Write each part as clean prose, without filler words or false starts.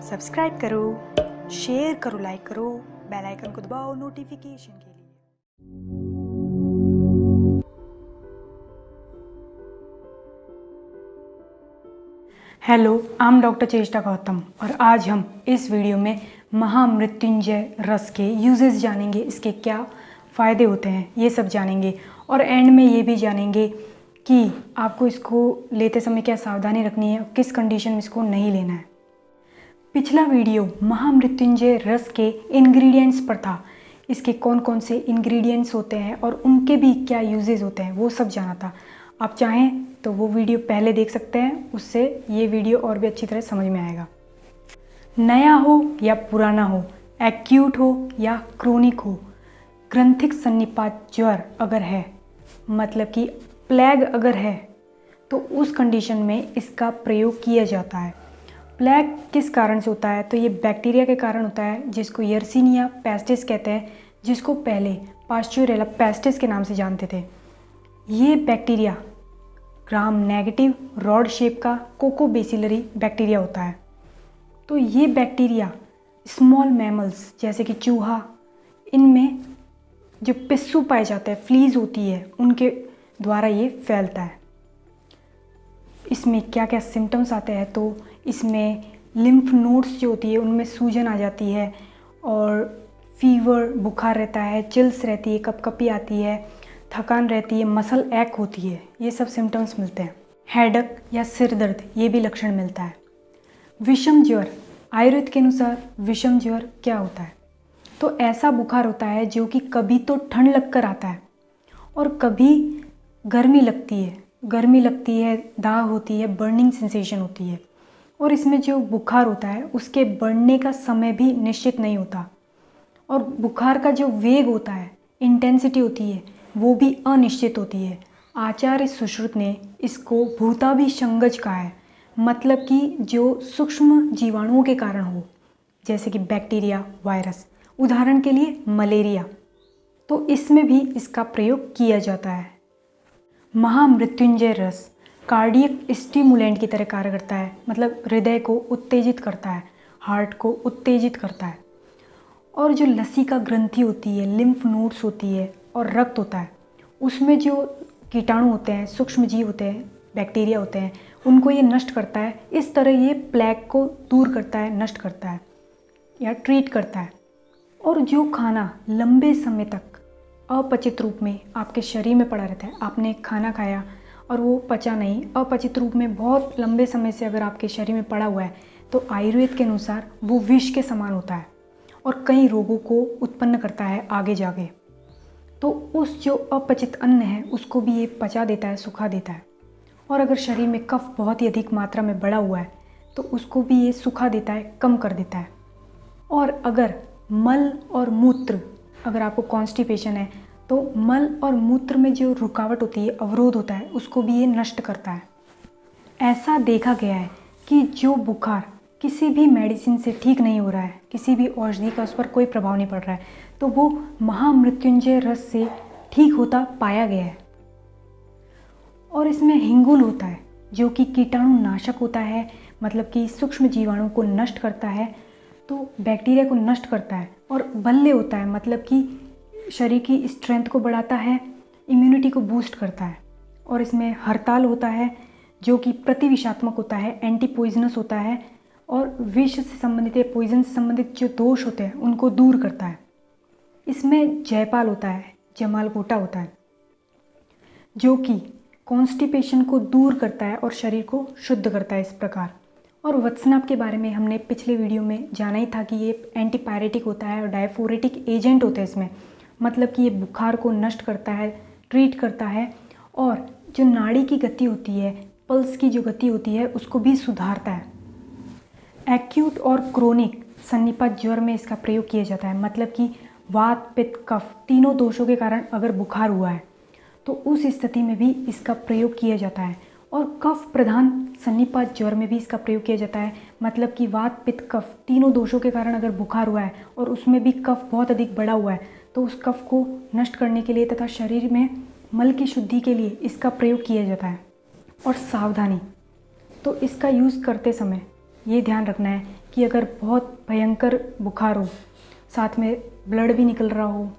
Subscribe करो, share करो, like करो, बेल आइकन को दबाओ नोटिफिकेशन के लिए। हेलो, आई एम डॉक्टर चेष्टा गौतम और आज हम इस वीडियो में महामृत्युंजय रस के यूजेस जानेंगे, इसके क्या फ़ायदे होते हैं ये सब जानेंगे और एंड में ये भी जानेंगे कि आपको इसको लेते समय क्या सावधानी रखनी है, किस कंडीशन में इसको नहीं लेना है। पिछला वीडियो महामृत्युंजय रस के इंग्रेडिएंट्स पर था, इसके कौन कौन से इंग्रेडिएंट्स होते हैं और उनके भी क्या यूजेस होते हैं वो सब जाना था। आप चाहें तो वो वीडियो पहले देख सकते हैं, उससे ये वीडियो और भी अच्छी तरह समझ में आएगा। नया हो या पुराना हो, एक्यूट हो या क्रोनिक हो, ग्रंथिक सन्निपात ज्वर अगर है, मतलब कि प्लेग अगर है, तो उस कंडीशन में इसका प्रयोग किया जाता है। प्लेग किस कारण से होता है? तो ये बैक्टीरिया के कारण होता है जिसको यर्सीनिया पेस्टिस कहते हैं, जिसको पहले पास्चुरेला पेस्टिस के नाम से जानते थे। ये bacteria gram negative rod shape का कोकोबेसिलरी बैक्टीरिया होता है। तो ये बैक्टीरिया स्मॉल मैमल्स जैसे कि चूहा, इनमें जो पिस्सू पाए जाते हैं, फ्लीज होती है, उनके द्वारा ये फैलता है। इसमें क्या क्या सिम्टम्स आते हैं? तो इसमें लिम्फ नोड्स जो होती है उनमें सूजन आ जाती है और फीवर, बुखार रहता है, चिल्स रहती है, कपकपी आती है, थकान रहती है, मसल एक होती है, ये सब सिम्टम्स मिलते हैं। हेडक या सिर दर्द, ये भी लक्षण मिलता है। विषम ज्वर, आयुर्वेद के अनुसार विषम ज्वर क्या होता है? तो ऐसा बुखार होता है जो कि कभी तो ठंड लगकर आता है और कभी गर्मी लगती है, दाह होती है, बर्निंग सेंसेशन होती है। और इसमें जो बुखार होता है उसके बढ़ने का समय भी निश्चित नहीं होता और बुखार का जो वेग होता है, इंटेंसिटी होती है, वो भी अनिश्चित होती है। आचार्य सुश्रुत ने इसको भूताभिसंगज कहा है, मतलब कि जो सूक्ष्म जीवाणुओं के कारण हो, जैसे कि बैक्टीरिया, वायरस, उदाहरण के लिए मलेरिया, तो इसमें भी इसका प्रयोग किया जाता है। महामृत्युंजय रस कार्डियक स्टिमुलेंट की तरह कार्य करता है, मतलब हृदय को उत्तेजित करता है, हार्ट को उत्तेजित करता है। और जो लसिका ग्रंथि होती है, लिम्फ नोड्स होती है और रक्त होता है, उसमें जो कीटाणु होते हैं, सूक्ष्म जीव होते हैं, बैक्टीरिया होते हैं, उनको ये नष्ट करता है। इस तरह ये प्लेग को दूर करता है, नष्ट करता है या ट्रीट करता है। और जो खाना लंबे समय तक अपचित रूप में आपके शरीर में पड़ा रहता है, आपने खाना खाया और वो पचा नहीं, अपचित रूप में बहुत लंबे समय से अगर आपके शरीर में पड़ा हुआ है, तो आयुर्वेद के अनुसार वो विष के समान होता है और कई रोगों को उत्पन्न करता है आगे जाके। तो उस जो अपचित अन्न है उसको भी ये पचा देता है, सुखा देता है। और अगर शरीर में कफ बहुत ही अधिक मात्रा में बढ़ा हुआ है तो उसको भी ये सुखा देता है, कम कर देता है। और अगर मल और मूत्र, अगर आपको कॉन्स्टिपेशन है तो मल और मूत्र में जो रुकावट होती है, अवरोध होता है, उसको भी ये नष्ट करता है। ऐसा देखा गया है कि जो बुखार किसी भी मेडिसिन से ठीक नहीं हो रहा है, किसी भी औषधि का उस पर कोई प्रभाव नहीं पड़ रहा है, तो वो महामृत्युंजय रस से ठीक होता पाया गया है। और इसमें हिंगुल होता है जो कि कीटाणु नाशक होता है, मतलब कि सूक्ष्म जीवाणु को नष्ट करता है, तो बैक्टीरिया को नष्ट करता है। और बल्ले होता है, मतलब कि शरीर की स्ट्रेंथ को बढ़ाता है, इम्यूनिटी को बूस्ट करता है। और इसमें हरताल होता है जो कि प्रतिविषात्मक होता है, एंटी पॉइजनस होता है और विष से संबंधित या पॉइजन से संबंधित जो दोष होते हैं उनको दूर करता है। इसमें जयपाल होता है, जमालगोटा होता है, जो कि कॉन्स्टिपेशन को दूर करता है और शरीर को शुद्ध करता है इस प्रकार। और वत्सनाप के बारे में हमने पिछले वीडियो में जाना ही था कि ये एंटीपायरेटिक होता है और डायफोरेटिक एजेंट होता है इसमें, मतलब कि ये बुखार को नष्ट करता है, ट्रीट करता है और जो नाड़ी की गति होती है, पल्स की जो गति होती है, उसको भी सुधारता है। एक्यूट और क्रोनिक सन्निपात ज्वर में इसका प्रयोग किया जाता है, मतलब कि वात, पित्त, कफ तीनों दोषों के कारण अगर बुखार हुआ है तो उस स्थिति में भी इसका प्रयोग किया जाता है। और कफ प्रधान सन्निपात ज्वर में भी इसका प्रयोग किया जाता है, मतलब कि वात, पित्त, कफ तीनों दोषों के कारण अगर बुखार हुआ है और उसमें भी कफ बहुत अधिक बढ़ा हुआ है, तो उस कफ को नष्ट करने के लिए तथा शरीर में मल की शुद्धि के लिए इसका प्रयोग किया जाता है। और सावधानी, तो इसका यूज़ करते समय ये ध्यान रखना है कि अगर बहुत भयंकर बुखार हो, साथ में ब्लड भी निकल रहा हो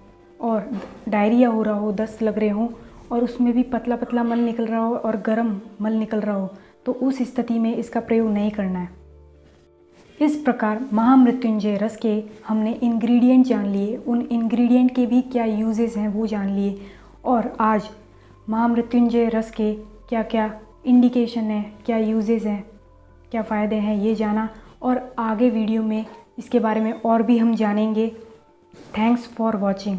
और डायरिया हो रहा हो, दस्त लग रहे हों और उसमें भी पतला पतला मल निकल रहा हो और गर्म मल निकल रहा हो, तो उस स्थिति में इसका प्रयोग नहीं करना है। इस प्रकार महामृत्युंजय रस के हमने इंग्रेडिएंट जान लिए, उन इंग्रेडिएंट के भी क्या यूजेस हैं वो जान लिए, और आज महामृत्युंजय रस के क्या क्या इंडिकेशन है, क्या यूजेस हैं, क्या फ़ायदे हैं, ये जाना। और आगे वीडियो में इसके बारे में और भी हम जानेंगे। Thanks for watching.